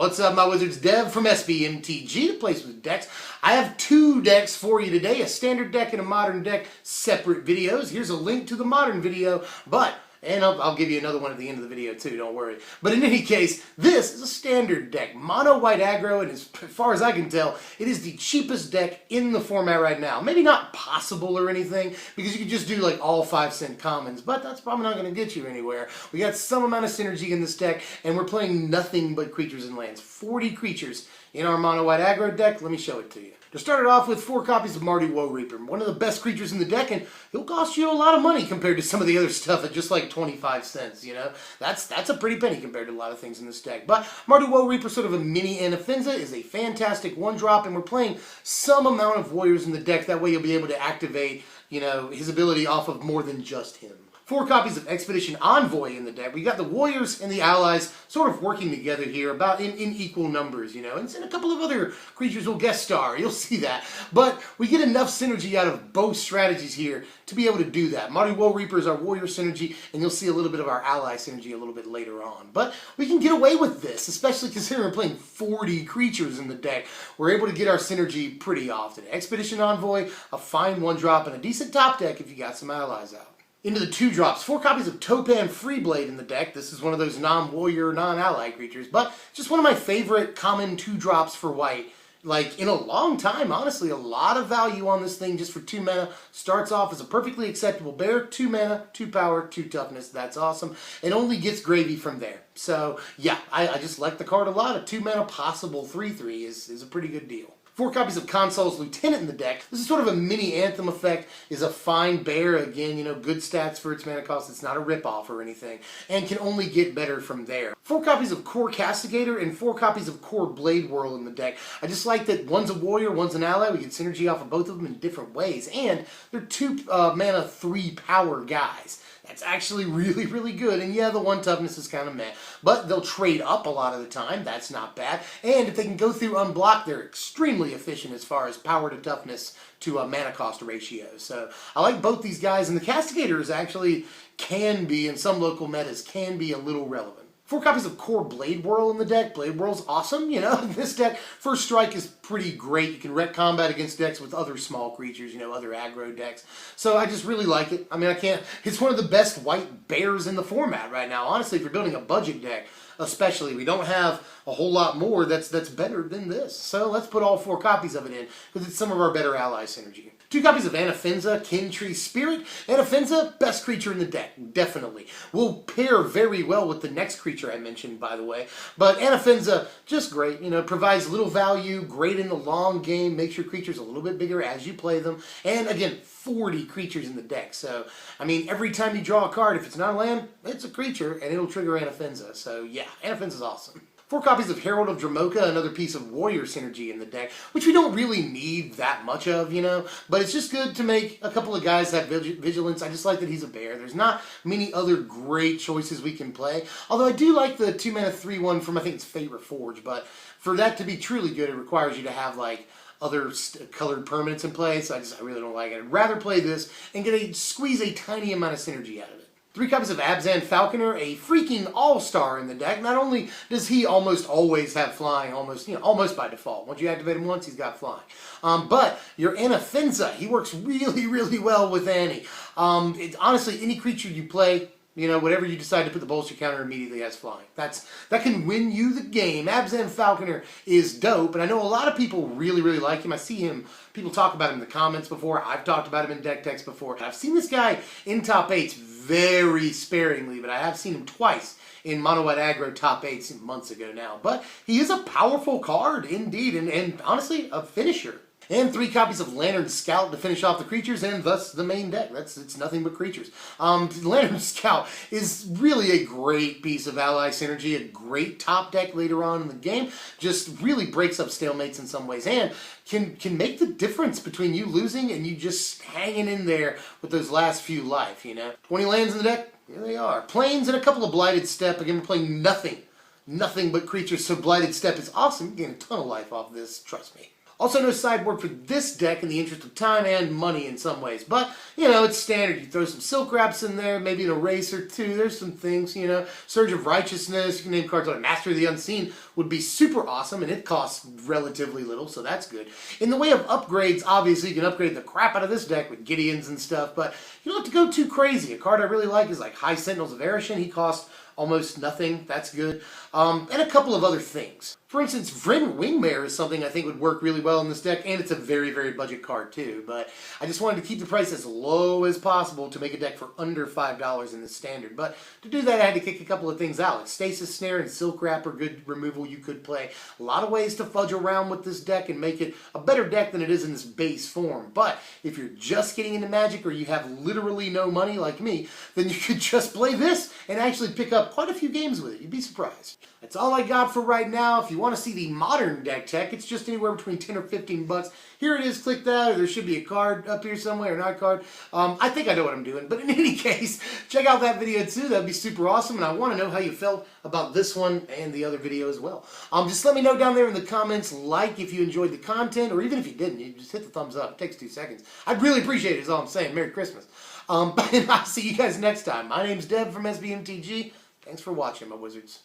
What's up, my wizards? Dev from SBMTG, the place with decks. I have two decks for you today, a standard deck and a modern deck, separate videos. Here's a link to the modern video, and I'll give you another one at the end of the video too, don't worry. But in any case, this is a standard deck, mono white aggro, and as far as I can tell, it is the cheapest deck in the format right now. Maybe not possible or anything, because you could just do like all 5-cent commons, but that's probably not going to get you anywhere. We got some amount of synergy in this deck, and we're playing nothing but creatures and lands. 40 creatures in our mono white aggro deck. Let me show it to you. To start it off with, 4 copies of Mardu Woe-Reaper, one of the best creatures in the deck, and it'll cost you a lot of money compared to some of the other stuff at just like 25 cents, you know? That's a pretty penny compared to a lot of things in this deck. But Mardu Woe-Reaper, sort of a mini Anafenza, is a fantastic 1-drop, and we're playing some amount of warriors in the deck. That way you'll be able to activate, you know, his ability off of more than just him. 4 copies of Expedition Envoy in the deck. We got the warriors and the allies sort of working together here, about in equal numbers, you know. And a couple of other creatures will guest star. You'll see that. But we get enough synergy out of both strategies here to be able to do that. Mardu Woe-Reaper is our warrior synergy, and you'll see a little bit of our ally synergy a little bit later on. But we can get away with this, especially considering we're playing 40 creatures in the deck. We're able to get our synergy pretty often. Expedition Envoy, a fine 1-drop, and a decent top deck if you got some allies out. Into the 2-drops, 4 copies of Topan Freeblade in the deck. This is one of those non-warrior, non-ally creatures, but just one of my favorite common 2-drops for white. Like, in a long time, honestly, a lot of value on this thing just for 2 mana. Starts off as a perfectly acceptable bear, 2 mana, 2 power, 2 toughness. That's awesome. It only gets gravy from there. So, yeah, I just like the card a lot. A 2 mana possible 3/3 is a pretty good deal. 4 copies of Consul's Lieutenant in the deck. This is sort of a mini Anthem effect. Is a fine bear. Again, you know, good stats for its mana cost. It's not a ripoff or anything. And can only get better from there. 4 copies of Kor Castigator and 4 copies of Kor Bladewhirl in the deck. I just like that one's a warrior, one's an ally. We get synergy off of both of them in different ways. And they're 2 mana, 3 power guys. That's actually really, really good. And yeah, the 1 toughness is kind of meh. But they'll trade up a lot of the time. That's not bad. And if they can go through unblocked, they're extremely efficient as far as power to toughness to mana cost ratio. So I like both these guys. And the Castigators actually can be, in some local metas, can be a little relevant. 4 copies of Kor Bladewhirl in the deck. Bladewhirl's awesome, you know. This deck, first strike is pretty great. You can wreck combat against decks with other small creatures, you know, other aggro decks. So I just really like it. I mean, it's one of the best white bears in the format right now. Honestly, if you're building a budget deck, especially, we don't have a whole lot more that's better than this. So let's put all 4 copies of it in, because it's some of our better ally synergy. 2 copies of Anafenza, Kintree Spirit. Anafenza, best creature in the deck, definitely. Will pair very well with the next creature I mentioned, by the way. But Anafenza, just great. You know, provides little value, great in the long game, makes your creatures a little bit bigger as you play them. And again, 40 creatures in the deck. So, I mean, every time you draw a card, if it's not a land, it's a creature, and it'll trigger Anafenza. So yeah, Anafenza's awesome. 4 copies of Herald of Dromoka, another piece of warrior synergy in the deck, which we don't really need that much of, you know, but it's just good to make a couple of guys have vigilance. I just like that he's a bear. There's not many other great choices we can play, although I do like the 2 mana 3/1 from, I think it's Fate Reforged, but for that to be truly good, it requires you to have, like, other colored permanents in play, so I really don't like it. I'd rather play this and squeeze a tiny amount of synergy out of it. 3 copies of Abzan Falconer, a freaking all-star in the deck. Not only does he almost always have flying, almost by default. Once you activate him once, he's got flying. But your Anafenza, he works really, really well with Annie. Honestly, any creature you play, you know, whatever you decide to put the bolster counter immediately has flying. That can win you the game. Abzan Falconer is dope, and I know a lot of people really, really like him. I see people talk about him in the comments before. I've talked about him in deck text before. I've seen this guy in top 8s very sparingly, but I have seen him twice in mono white aggro top 8s months ago now. But he is a powerful card indeed, and honestly, a finisher. And 3 copies of Lantern Scout to finish off the creatures, and thus the main deck. It's nothing but creatures. Lantern Scout is really a great piece of ally synergy, a great top deck later on in the game. Just really breaks up stalemates in some ways, and can make the difference between you losing and you just hanging in there with those last few life, you know. 20 lands in the deck, here they are. Plains and a couple of Blighted Steppe. Again, we're playing nothing but creatures, so Blighted Steppe is awesome. You get a ton of life off this, trust me. Also no sideboard for this deck in the interest of time and money in some ways. But, you know, it's standard. You throw some Silk Wraps in there, maybe an Eraser too. There's some things, you know. Surge of Righteousness. You can name cards like Master of the Unseen. would be super awesome, and it costs relatively little, so that's good. In the way of upgrades, obviously you can upgrade the crap out of this deck with Gideons and stuff, but you don't have to go too crazy. A card I really like is like High Sentinels of Erishan. He costs almost nothing. That's good. And a couple of other things. For instance, Vryn Wingmare is something I think would work really well in this deck, and it's a very, very budget card too. But I just wanted to keep the price as low as possible to make a deck for under $5 in the standard. But to do that, I had to kick a couple of things out. Like Stasis Snare and Silk Wrap are good removal you could play. A lot of ways to fudge around with this deck and make it a better deck than it is in this base form. But if you're just getting into Magic or you have literally no money like me, then you could just play this and actually pick up quite a few games with it. You'd be surprised. That's all I got for right now. If you want to see the modern deck tech, it's just anywhere between 10 or 15 bucks. Here it is, click that, or there should be a card up here somewhere, or not a card. I think I know what I'm doing, but in any case, check out that video too. That'd be super awesome, and I want to know how you felt about this one and the other video as well. Just let me know down there in the comments, like if you enjoyed the content, or even if you didn't, you just hit the thumbs up. It takes 2 seconds. I'd really appreciate it, is all I'm saying. Merry Christmas. And I'll see you guys next time. My name's Deb from SBMTG. Thanks for watching, my wizards.